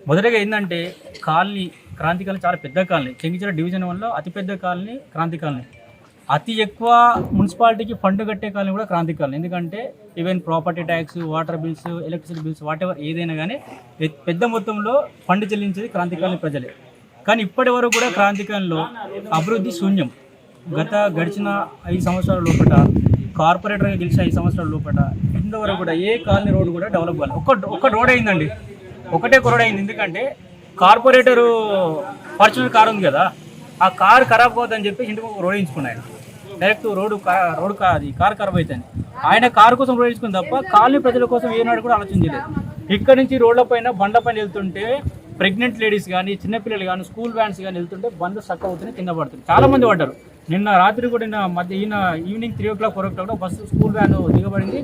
మొదటగా ఏంటంటే colony Kranti colony చాలా పెద్ద కాలనీ. చెంగిచెర్ల డివిజన్ 1లో అతిపెద్ద కాలనీ క్రాంతి కాలనీ. అతి ఎక్కువ మున్సిపాలిటీకి ఫండ్ కట్టే కాలనీ కూడా క్రాంతి కాలనీ. ఎందుకంటే even property tax, water bills, electricity bills, whatever ఏదైనా కానీ పెద్ద మొత్తంలో ఫండ్ చెల్లించేది క్రాంతి కాలనీ ప్రజలే. కానీ ఇప్పటి వరకు కూడా క్రాంతి కాలనీలో అభివృద్ధి శూన్యం. గడిచిన 5 సంవత్సరాల లోపల, కార్పొరేటర్గా గెలిచిన 5 సంవత్సరాల లోపల ఇంతవరకు కూడా ఏ కాలనీ రోడ్డు కూడా డెవలప్ కాలేదు. ఒక్క రోడ్ అయిందండి, ఒకటే రోడ్ అయింది. ఎందుకంటే కార్పొరేటరు ఫార్చునర్ కారు ఉంది కదా, ఆ కారు ఖరాబ్ అవుతుందని చెప్పి ఇంటికి రోడ్ వేయించుకున్నాడు. డైరెక్ట్ అది కారు ఖరాబ్ అవుతుంది. ఆయన కారు కోసం రోడ్ వేయించుకుని తప్ప కాలనీ ప్రజల కోసం ఏనాడు కూడా ఆలోచించలేదు. ఇక్కడ నుంచి రోడ్ల పైన బండ్ల పైన వెళ్తుంటే ప్రెగ్నెంట్ లేడీస్ కానీ, చిన్నపిల్లలు కానీ, స్కూల్ వ్యాన్స్ కానీ వెళ్తుంటే బండ్లు స్టక్ అవుతున్నాయి, కింద పడుతుంది. చాలా మంది పడ్డారు. నిన్న రాత్రి కూడా evening 3 o'clock 4 o'clock bus school van దిగబడింది.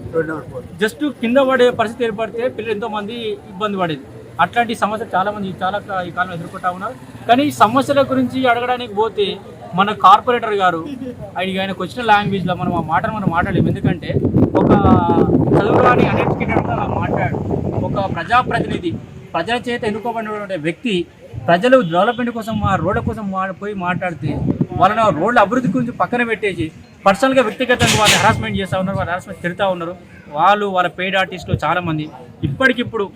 జస్ట్ కింద పడే పరిస్థితి ఏర్పడితే పిల్లలు ఎంతో మంది ఇబ్బంది పడేది. అట్లాంటి సమస్యలు చాలా ఈ కాలంలో ఎదుర్కొంటా ఉన్నారు. కానీ ఈ సమస్యల గురించి అడగడానికి పోతే మన కార్పొరేటర్ గారు ఆయనకు వచ్చిన లాంగ్వేజ్లో మనం ఆ మాటను మాట్లాడలేము. ఎందుకంటే ఒక చదువురాని అన్ఎడ్యుకేటెడ్ మాట్లాడు, ఒక ప్రజాప్రతినిధి, ప్రజల చేత ఎన్నుకోబడిన వ్యక్తి ప్రజలు డెవలప్మెంట్ కోసం రోడ్ల కోసం పోయి మాట్లాడితే వాళ్ళని రోడ్ల అభివృద్ధి గురించి పక్కన పెట్టేసి పర్సనల్గా వ్యక్తిగతంగా వాళ్ళు హెరాస్మెంట్ చేస్తూ ఉన్నారు, వాళ్ళు హెరాస్మెంట్ తిరుగుతూ ఉన్నారు. వాళ్ళ పెయిడ్ ఆర్టిస్టులు చాలామంది ఇప్పటికిప్పుడు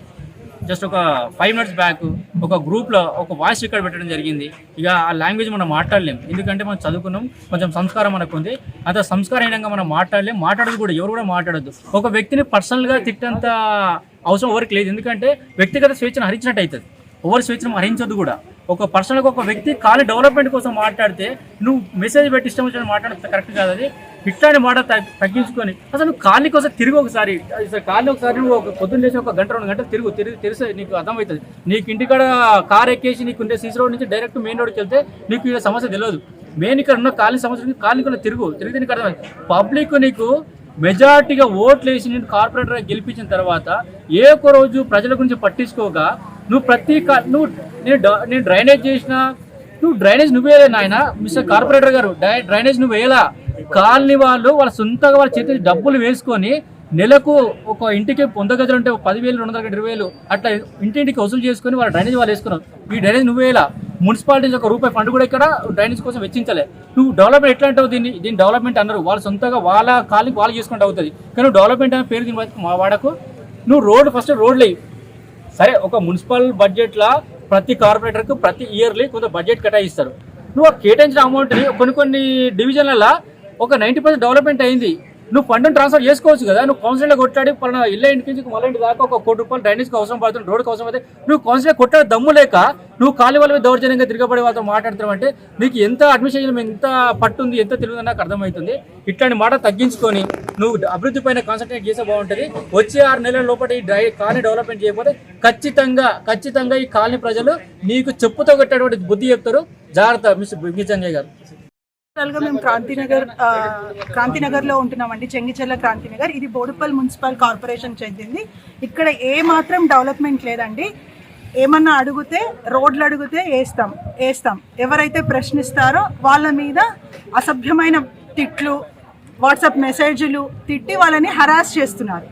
జస్ట్ ఒక 5 minutes బ్యాక్ ఒక గ్రూప్లో ఒక వాయిస్ రికార్డ్ పెట్టడం జరిగింది. ఇక ఆ లాంగ్వేజ్ మనం మాట్లాడలేము. ఎందుకంటే మనం చదువుకున్నాం, కొంచెం సంస్కారం మనకు ఉంది. అంత సంస్కారహీనంగా మనం మాట్లాడదు కూడా, ఎవరు కూడా మాట్లాడద్దు. ఒక వ్యక్తిని పర్సనల్గా తిట్టంత అవసరం ఎవరికి లేదు. ఎందుకంటే వ్యక్తిగత స్వేచ్ఛను హరించినట్టు అవుతుంది. ఎవరి స్వేచ్ఛను హరించొద్దు కూడా. ఒక పర్సనల్గా ఒక వ్యక్తి కాలనీ డెవలప్మెంట్ కోసం మాట్లాడితే నువ్వు మెసేజ్ పెట్టి ఇష్టం వచ్చిన మాట్లాడితే కరెక్ట్ కాదు. అది ఇట్లాంటి మాట తగ్గించుకొని అసలు నువ్వు కాలనీకి ఒకసారి తిరిగి ఒకసారి కాలనీ నువ్వు ఒక పొద్దున్న చేసి 1 గంట 2 గంటలు తెలిసి నీకు అర్థమవుతుంది. నీకు ఇంటికాడ కార్ ఎక్కేసి నీకు ఉండే సీసీ రోడ్ నుంచి డైరెక్ట్ మెయిన్ రోడ్కి వెళ్తే నీకు ఈ సమస్య తెలియదు. మెయిన్ ఇక్కడ ఉన్న కాలనీ సమస్య కాలనీకి తిరిగితే నీకు అర్థమైంది. పబ్లిక్ నీకు మెజార్టీగా ఓట్లు వేసి నేను కార్పొరేటర్గా గెలిపించిన తర్వాత ఏ ఒక్క రోజు ప్రజల గురించి పట్టించుకోగా నువ్వు నేను డ్రైనేజ్ చేసినా డ్రైనేజ్ నువ్వేలే నాయన, మిస్టర్ కార్పొరేటర్ గారు, డ్రైనేజ్ నువ్వు వేయలా. కాలనీ వాళ్ళ సొంతగా వాళ్ళ చేతి డబ్బులు వేసుకొని నెలకు ఒక ఇంటికి 100 గదులు ఉంటే 10,000, 200, 20,000 అట్లా ఇంటింటికి వసూలు చేసుకొని వాళ్ళ డ్రైనేజ్ వాళ్ళు వేసుకున్నావు. ఈ డ్రైనేజ్ నువ్వేలా. మున్సిపాలిటీ ₹1 ఫండ్ కూడా ఇక్కడ డ్రైనేజ్ కోసం వెచ్చించలే. నువ్వు డెవలప్మెంట్ ఎట్లా అంటావు? దీన్ని డెవలప్మెంట్ అన్నారు. వాళ్ళ సొంతగా వాళ్ళ కాలనీకి వాళ్ళు చేసుకుంటూ అవుతుంది. కానీ నువ్వు డెవలప్మెంట్ అనే పేరు దీని మా వాడకు. నువ్వు ఫస్ట్ రోడ్లు సరే, ఒక మున్సిపల్ బడ్జెట్లో ప్రతి కార్పొరేటర్కు ప్రతి ఇయర్లీ కొంత బడ్జెట్ కేటాయిస్తారు. నువ్వు కేటాయించిన అమౌంట్ని కొన్ని డివిజన్లలో ఒక 90% డెవలప్మెంట్ అయింది. నువ్వు ఫండ్ని ట్రాన్స్ఫర్ చేసుకోవచ్చు కదా. నువ్వు కౌన్సిల్లో కొట్లాడి పలానా ఇళ్ళ ఇంటి నుంచి మళ్ళీ ఇంటి దాకా ₹1 కోటి డ్రైనేజ్కి అవసరం పడుతుంది, రోడ్డుకి అవసరం అయితే నువ్వు కౌన్సిల్లో కొట్టాడు దమ్ము లేక నువ్వు కాలి వాళ్ళ మీద దౌర్జన్యంగా తిరగబడే వాళ్ళతో మాట్లాడుతున్నావు అంటే నీకు ఎంత అడ్మినిస్ట్రేషన్ ఎంత పట్టుంది, ఎంత తెలియదు నాకు అర్థమవుతుంది. ఇట్లాంటి మాట తగ్గించుకొని నువ్వు అభివృద్ధి పైన కాన్సన్ట్రేట్ చేస్తే బాగుంటుంది. వచ్చే 6 నెలల లోపల ఈ కాలనీ డెవలప్మెంట్ చేయకపోతే ఖచ్చితంగా ఈ కాలనీ ప్రజలు నీకు చెప్పుతో కొట్టేటువంటి బుద్ధి చెప్తారు. జాగ్రత్త మిస్టర్ సంజయ్ గారు. మేము క్రాంతినగర్లో ఉంటున్నామండి. చెంగిచెర్ల క్రాంతినగర్. ఇది బోడుపల్ మున్సిపల్ కార్పొరేషన్ చెందింది. ఇక్కడ ఏ మాత్రం డెవలప్మెంట్ లేదండి. ఏమన్నా రోడ్లు అడిగితే వేస్తాం. ఎవరైతే ప్రశ్నిస్తారో వాళ్ళ మీద అసభ్యమైన తిట్లు, వాట్సాప్ మెసేజ్లు తిట్టి వాళ్ళని హరాస్ చేస్తున్నారు.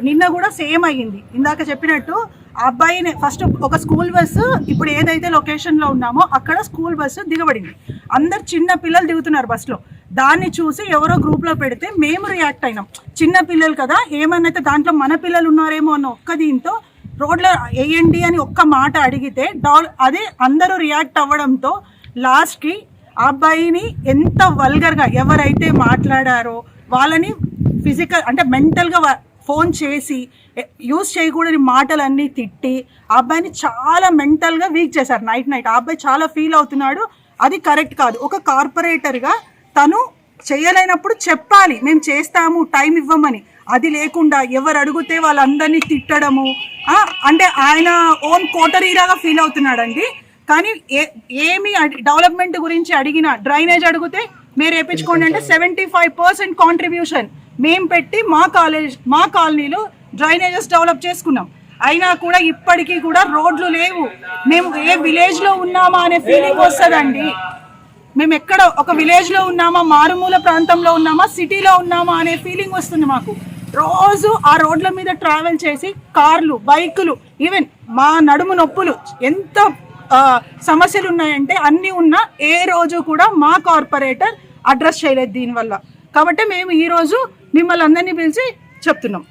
నిన్న కూడా సేమ్ అయ్యింది. ఇందాక చెప్పినట్టు ఆ అబ్బాయిని ఫస్ట్ ఒక స్కూల్ బస్సు, ఇప్పుడు ఏదైతే లొకేషన్లో ఉన్నామో అక్కడ స్కూల్ బస్సు దిగబడింది. అందరు చిన్న పిల్లలు దిగుతున్నారు బస్సులో. దాన్ని చూసి ఎవరో గ్రూప్లో పెడితే మేము రియాక్ట్ అయినాం. చిన్న పిల్లలు కదా, ఏమన్నైతే దాంట్లో మన పిల్లలు ఉన్నారేమో అన్న ఒక్క దీంతో రోడ్లో వేయండి అని ఒక్క మాట అడిగితే అదే అందరూ రియాక్ట్ అవ్వడంతో లాస్ట్కి ఆ అబ్బాయిని ఎంత వల్గర్గా ఎవరైతే మాట్లాడారో వాళ్ళని ఫిజికల్ అంటే మెంటల్గా ఫోన్ చేసి యూజ్ చేయకూడని మాటలన్నీ తిట్టి ఆ అబ్బాయిని చాలా మెంటల్గా వీక్ చేశారు. నైట్ ఆ అబ్బాయి చాలా ఫీల్ అవుతున్నాడు. అది కరెక్ట్ కాదు. ఒక కార్పొరేటర్గా తను చేయలేనప్పుడు చెప్పాలి, మేము చేస్తాము, టైం ఇవ్వమని. అది లేకుండా ఎవరు అడిగితే వాళ్ళందరినీ తిట్టడము, అంటే ఆయన ఓన్ కోటరీలాగా ఫీల్ అవుతున్నాడండి. కానీ ఏమి డెవలప్మెంట్ గురించి అడిగినా, డ్రైనేజ్ అడిగితే మీరు వేయించుకోండి అంటే 75% కాంట్రిబ్యూషన్ మేము పెట్టి మా కాలనీలో డ్రైనేజెస్ డెవలప్ చేసుకున్నాం. అయినా కూడా ఇప్పటికీ కూడా రోడ్లు లేవు. మేము ఏ విలేజ్లో ఉన్నామా అనే ఫీలింగ్ వస్తుందండి. మేము ఎక్కడ ఒక విలేజ్లో ఉన్నామా, మారుమూల ప్రాంతంలో ఉన్నామా, సిటీలో ఉన్నామా అనే ఫీలింగ్ వస్తుంది మాకు. రోజు ఆ రోడ్ల మీద ట్రావెల్ చేసి కార్లు, బైకులు, ఈవెన్ మా నడుము నొప్పులు ఎంత సమస్యలు ఉన్నాయంటే అన్నీ ఉన్నా ఏ రోజు కూడా మా కార్పొరేటర్ అడ్రస్ చేయలేదు దీనివల్ల. కాబట్టి మేము ఈరోజు మిమ్మల్ని అందరినీ పిలిచి చెప్తున్నాం.